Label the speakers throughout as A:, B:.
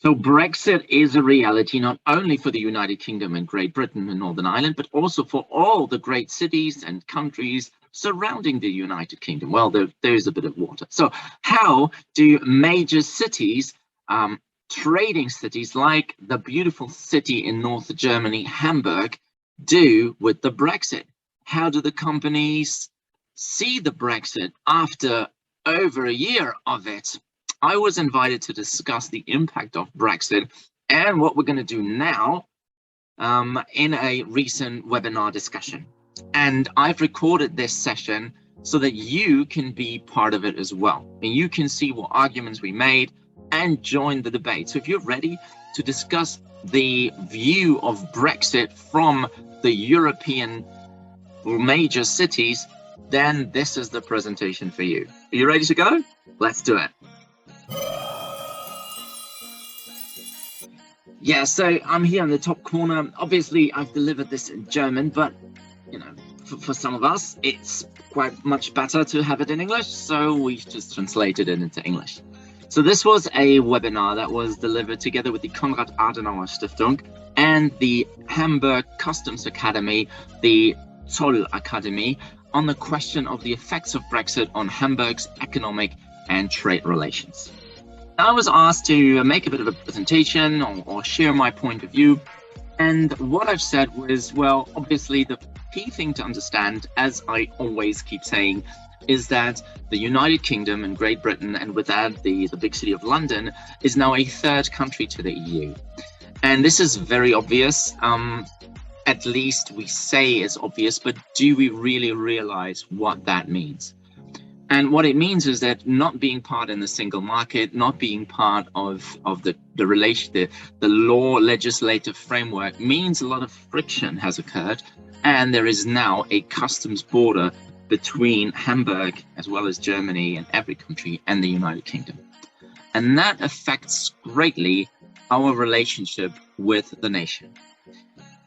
A: So Brexit is a reality not only for the United Kingdom and Great Britain and Northern Ireland, but also for all the great cities and countries surrounding the United Kingdom. Well, there's a bit of water. So how do major cities, trading cities like the beautiful city in North Germany, Hamburg, do with the Brexit? How do the companies see the Brexit after over a year of it? I was invited to discuss the impact of Brexit and what we're going to do now in a recent webinar discussion. And I've recorded this session so that you can be part of it as well. And you can see what arguments we made and join the debate. So if you're ready to discuss the view of Brexit from the European major cities, then this is the presentation for you. Are you ready to go? Let's do it. Yeah, so I'm here in the top corner. Obviously, I've delivered this in German, but you know, for some of us, it's quite much better to have it in English, so we just translated it into English. So this was a webinar that was delivered together with the Konrad Adenauer Stiftung and the Hamburg Customs Academy, the Zoll Academy, on the question of the effects of Brexit on Hamburg's economic and trade relations. I was asked to make a bit of a presentation or share my point of view. And what I've said was, well, obviously the key thing to understand, as I always keep saying, is that the United Kingdom and Great Britain, and with that the big city of London, is now a third country to the EU. And this is very obvious. At least we say it's obvious, but do we really realize what that means? And what it means is that not being part in the single market, not being part of the law legislative framework means a lot of friction has occurred. And there is now a customs border between Hamburg, as well as Germany and every country, and the United Kingdom. And that affects greatly our relationship with the nation.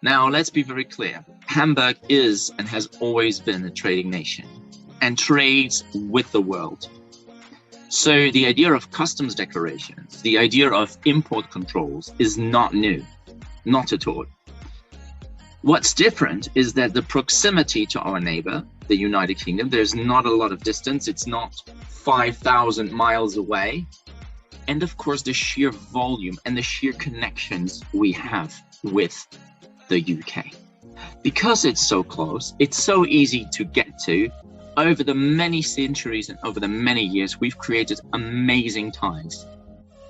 A: Now, let's be very clear. Hamburg is and has always been a trading nation and trades with the world. So the idea of customs declarations, the idea of import controls is not new, not at all. What's different is that the proximity to our neighbor, the United Kingdom, there's not a lot of distance. It's not 5,000 miles away. And of course, the sheer volume and the sheer connections we have with the UK. Because it's so close, it's so easy to get to. Over the many centuries and over the many years, we've created amazing ties,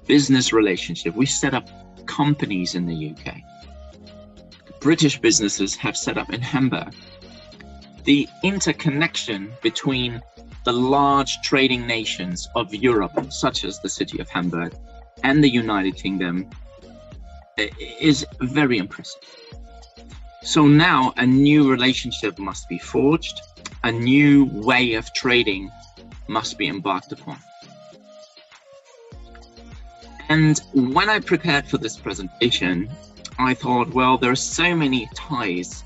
A: business relationship. We've set up companies in the UK. British businesses have set up in Hamburg. The interconnection between the large trading nations of Europe, such as the city of Hamburg, and the United Kingdom is very impressive. So now a new relationship must be forged. A new way of trading must be embarked upon. And when I prepared for this presentation, I thought, well, there are so many ties.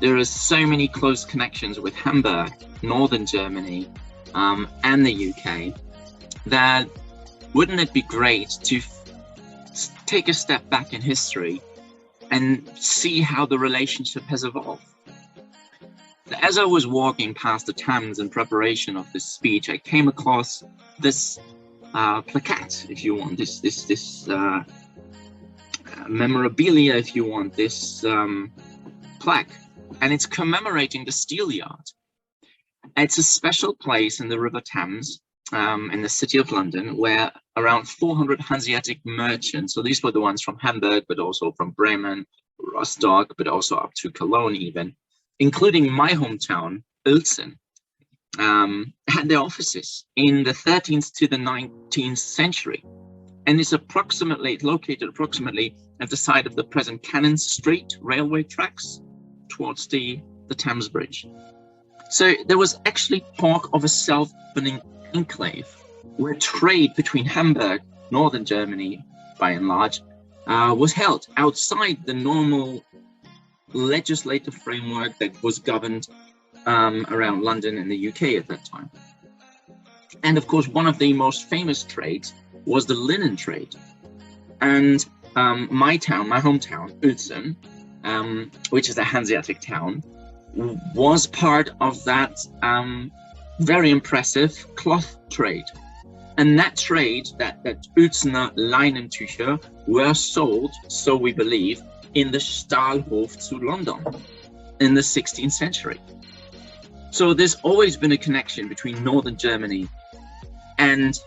A: There are so many close connections with Hamburg, Northern Germany, and the UK, that wouldn't it be great to take a step back in history and see how the relationship has evolved? As I was walking past the Thames in preparation of this speech, I came across this plaquette, if you want, this memorabilia, if you want, this plaque, and it's commemorating the Steelyard. It's a special place in the River Thames, in the city of London, where around 400 Hanseatic merchants, so these were the ones from Hamburg, but also from Bremen, Rostock, but also up to Cologne even, including my hometown, Uelzen, had their offices in the 13th to the 19th century. And it's located approximately at the site of the present Cannon Street railway tracks towards the Thames Bridge. So there was actually talk of a self-governing enclave where trade between Hamburg, Northern Germany, by and large, was held outside the normal legislative framework that was governed around London and the UK at that time. And of course, one of the most famous trades was the linen trade. And my town, my hometown, Uelzen, which is a Hanseatic town, was part of that very impressive cloth trade. And that trade, that Uelzener Leinentücher, were sold, so we believe, in the Stahlhof to London in the 16th century. So there's always been a connection between Northern Germany and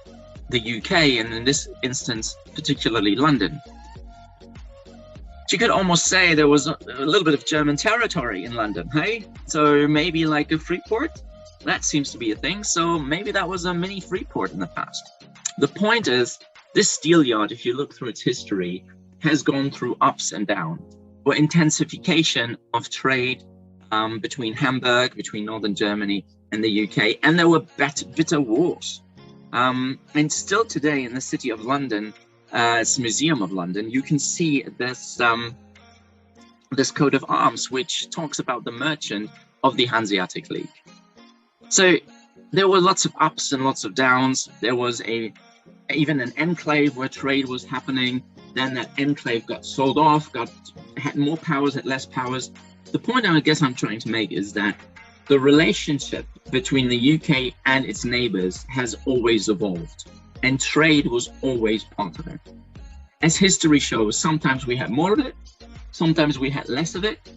A: the UK, and in this instance, particularly London. You could almost say there was a little bit of German territory in London, hey? So maybe like a free port? That seems to be a thing, so maybe that was a mini free port in the past. The point is, this Steelyard, if you look through its history, has gone through ups and downs, or intensification of trade between Hamburg, between Northern Germany and the UK, and there were bitter wars. And still today in the city of London, it's Museum of London, you can see this this coat of arms, which talks about the merchant of the Hanseatic League. So there were lots of ups and lots of downs. There was even an enclave where trade was happening. Then that enclave got sold off, had more powers, had less powers. The point I guess I'm trying to make is that the relationship between the UK and its neighbors has always evolved, and trade was always part of it. As history shows, sometimes we had more of it, sometimes we had less of it,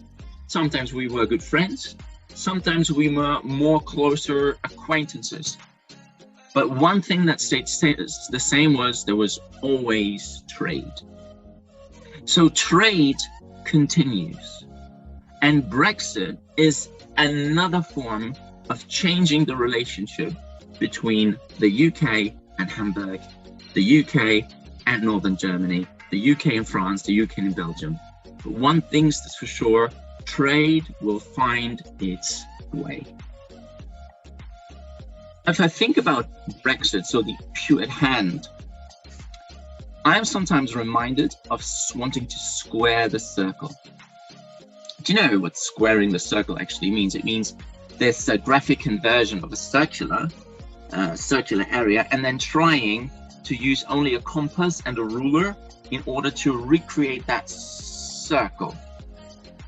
A: sometimes we were good friends, sometimes we were more closer acquaintances. But one thing that stayed the same was there was always trade. So trade continues. And Brexit is another form of changing the relationship between the UK and Hamburg, the UK and Northern Germany, the UK and France, the UK and Belgium. But one thing's for sure, trade will find its way. If I think about Brexit, so the issue at hand, I am sometimes reminded of wanting to square the circle. Do you know what squaring the circle actually means? It means this graphic conversion of a circular area and then trying to use only a compass and a ruler in order to recreate that circle.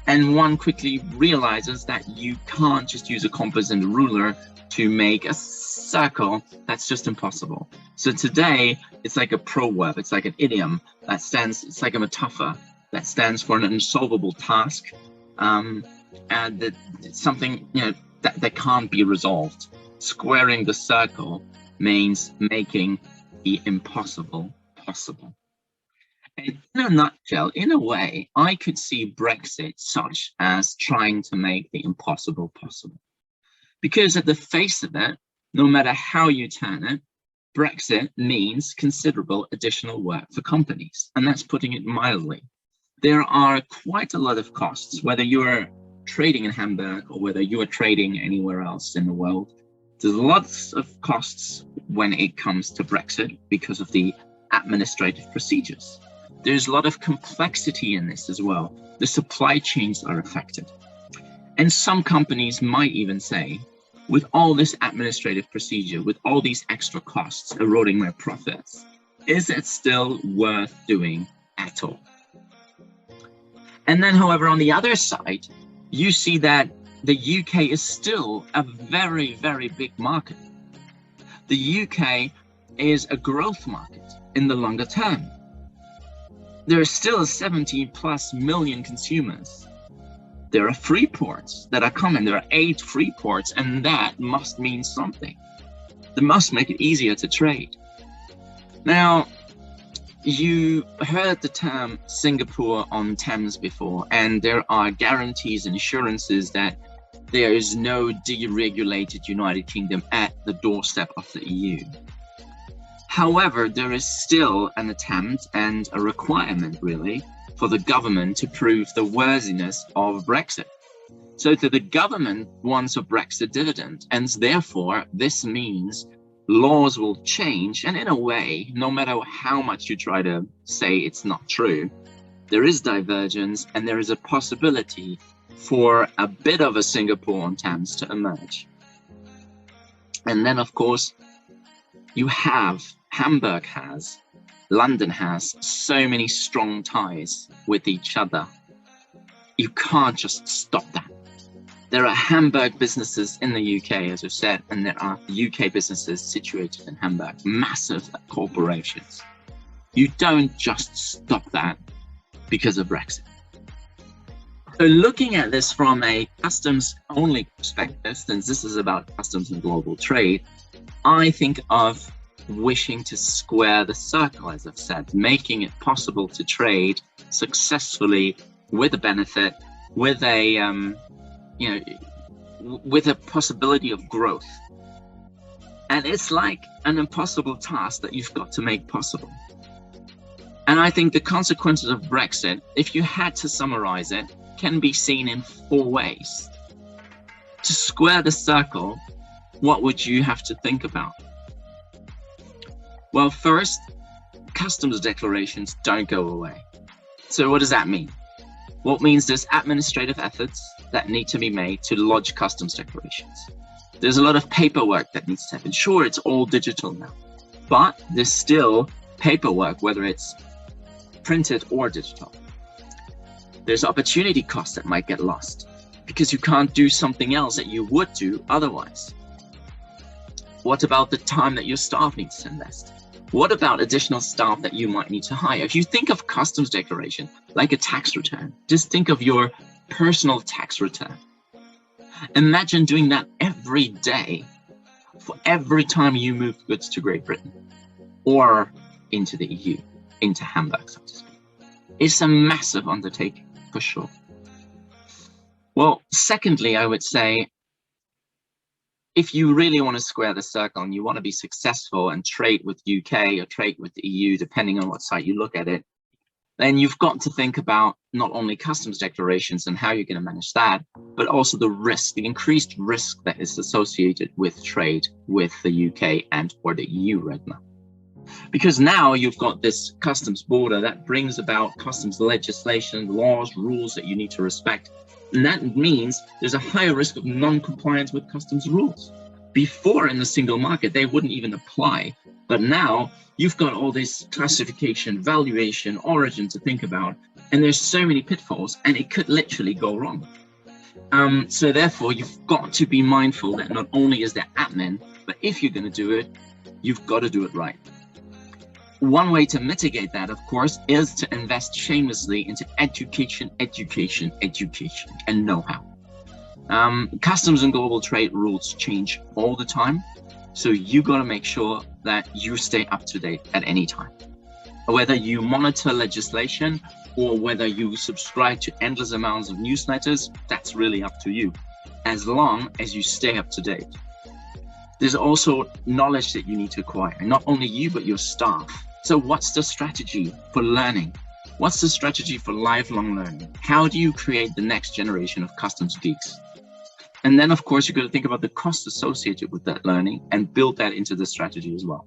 A: And one quickly realizes that you can't just use a compass and a ruler to make a circle. That's just impossible. So today, it's like a proverb, it's like an idiom that stands, it's like a metaphor that stands for an unsolvable task, and that it's something, you know, that can't be resolved. Squaring the circle means making the impossible possible. And in a nutshell, in a way, I could see Brexit such as trying to make the impossible possible. Because at the face of it, no matter how you turn it, Brexit means considerable additional work for companies. And that's putting it mildly. There are quite a lot of costs, whether you're trading in Hamburg or whether you are trading anywhere else in the world. There's lots of costs when it comes to Brexit because of the administrative procedures. There's a lot of complexity in this as well. The supply chains are affected. And some companies might even say, with all this administrative procedure, with all these extra costs eroding their profits, is it still worth doing at all? And then, however, on the other side, you see that the UK is still a very, very big market. The UK is a growth market in the longer term. There are still 70+ million consumers. There are free ports that are coming. There are 8 free ports, and that must mean something. That must make it easier to trade. Now, you heard the term Singapore on Thames before, and there are guarantees and assurances that there is no deregulated United Kingdom at the doorstep of the EU. However, there is still an attempt and a requirement, really, for the government to prove the worthiness of Brexit. So that the government wants a Brexit dividend, and therefore this means laws will change. And in a way, no matter how much you try to say it's not true, there is divergence and there is a possibility for a bit of a Singapore on Thames to emerge. And then, of course, you have, Hamburg has London has so many strong ties with each other. You can't just stop that. There are Hamburg businesses in the UK, as I've said, and there are UK businesses situated in Hamburg, massive corporations. You don't just stop that because of Brexit. So looking at this from a customs-only perspective, since this is about customs and global trade, I think of wishing to square the circle, as I've said, making it possible to trade successfully with a benefit, with a with a possibility of growth. And it's like an impossible task that you've got to make possible. And I think the consequences of Brexit, if you had to summarize it, can be seen in 4 ways. To square the circle, what would you have to think about? Well, first, customs declarations don't go away. So what does that mean? Well, it means there's administrative efforts that need to be made to lodge customs declarations. There's a lot of paperwork that needs to happen. Sure, it's all digital now, but there's still paperwork, whether it's printed or digital. There's opportunity costs that might get lost because you can't do something else that you would do otherwise. What about the time that your staff needs to invest? What about additional staff that you might need to hire? If you think of customs declaration like a tax return, just think of your personal tax return. Imagine doing that every day for every time you move goods to Great Britain or into the EU, into Hamburg, so to speak. It's a massive undertaking for sure. Well, secondly, I would say, if you really want to square the circle and you want to be successful and trade with UK or trade with the EU, depending on what site you look at it, then you've got to think about not only customs declarations and how you're going to manage that, but also the risk, the increased risk that is associated with trade with the UK and or the EU right now. Because now you've got this customs border that brings about customs legislation, laws, rules that you need to respect. And that means there's a higher risk of non-compliance with customs rules. Before in the single market, they wouldn't even apply. But now you've got all this classification, valuation, origin to think about. And there's so many pitfalls and it could literally go wrong. So therefore, you've got to be mindful that not only is there admin, but if you're going to do it, you've got to do it right. One way to mitigate that, of course, is to invest shamelessly into education, and know-how. Customs and global trade rules change all the time, so you got to make sure that you stay up to date at any time. Whether you monitor legislation or whether you subscribe to endless amounts of newsletters, that's really up to you, as long as you stay up to date. There's also knowledge that you need to acquire, not only you, but your staff. So what's the strategy for learning? What's the strategy for lifelong learning? How do you create the next generation of customs geeks? And then, of course, you've got to think about the costs associated with that learning and build that into the strategy as well.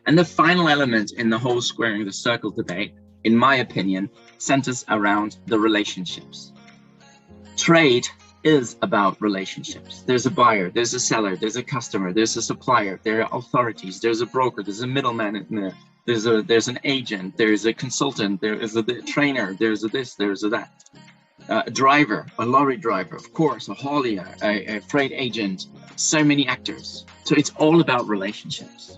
A: And the final element in the whole squaring the circle debate, in my opinion, centers around the relationships. Trade is about relationships. There's a buyer, there's a seller, there's a customer, there's a supplier, there are authorities, there's a broker, there's a middleman in there, there's an agent, there's a consultant, there is a trainer, there's a this, there's a that. A driver, a lorry driver, of course, a haulier, a freight agent, so many actors. So it's all about relationships.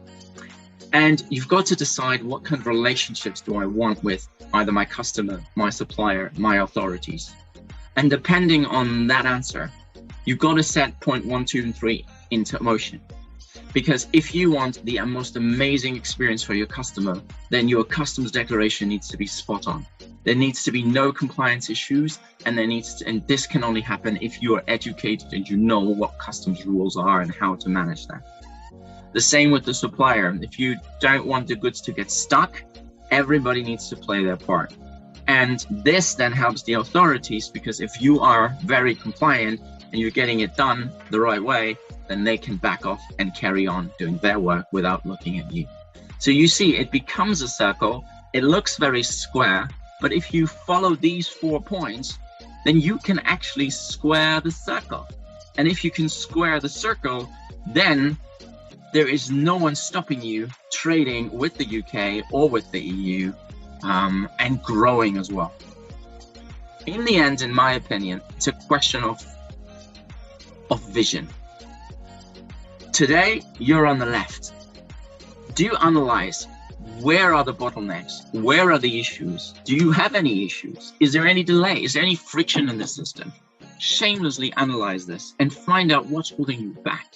A: And you've got to decide what kind of relationships do I want with either my customer, my supplier, my authorities. And depending on that answer, you've got to set point 1, 2, and 3 into motion. Because if you want the most amazing experience for your customer, then your customs declaration needs to be spot on. There needs to be no compliance issues, and and this can only happen if you are educated and you know what customs rules are and how to manage that. The same with the supplier. If you don't want the goods to get stuck, everybody needs to play their part. And this then helps the authorities, because if you are very compliant and you're getting it done the right way, then they can back off and carry on doing their work without looking at you. So you see, it becomes a circle. It looks very square, but if you follow these 4 points, then you can actually square the circle. And if you can square the circle, then there is no one stopping you trading with the UK or with the EU and growing as well. In the end, in my opinion, it's a question of vision. Today, you're on the left. Do you analyze where are the bottlenecks? Where are the issues? Do you have any issues? Is there any delay? Is there any friction in the system? Shamelessly analyze this and find out what's holding you back.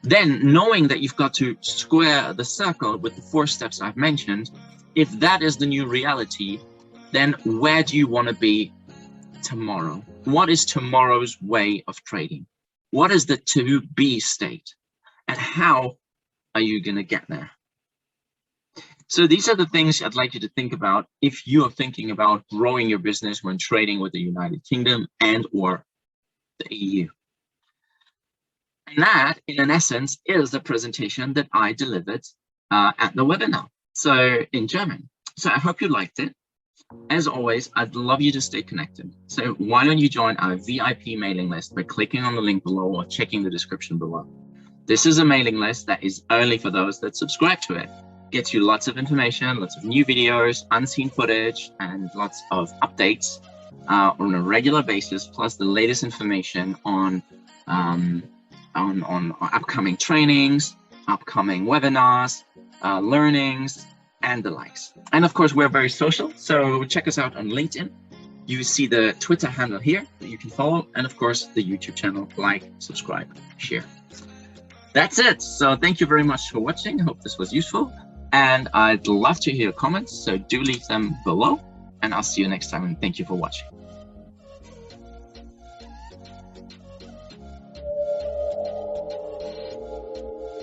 A: Then, knowing that you've got to square the circle with the 4 steps I've mentioned, if that is the new reality, then where do you want to be tomorrow? What is tomorrow's way of trading? What is the to-be state? And how are you going to get there? So these are the things I'd like you to think about if you are thinking about growing your business when trading with the United Kingdom and or the EU. And that, in essence, is the presentation that I delivered at the webinar, so in German. So I hope you liked it. As always, I'd love you to stay connected. So why don't you join our VIP mailing list by clicking on the link below or checking the description below. This is a mailing list that is only for those that subscribe to it. Gets you lots of information, lots of new videos, unseen footage, and lots of updates on a regular basis, plus the latest information on upcoming trainings, upcoming webinars, learnings, and the likes. And of course, we're very social, so check us out on LinkedIn. You see the Twitter handle here that you can follow, and of course, the YouTube channel. Like, subscribe, share. That's it. So thank you very much for watching. I hope this was useful, and I'd love to hear your comments, so do leave them below, and I'll see you next time, and thank you for watching.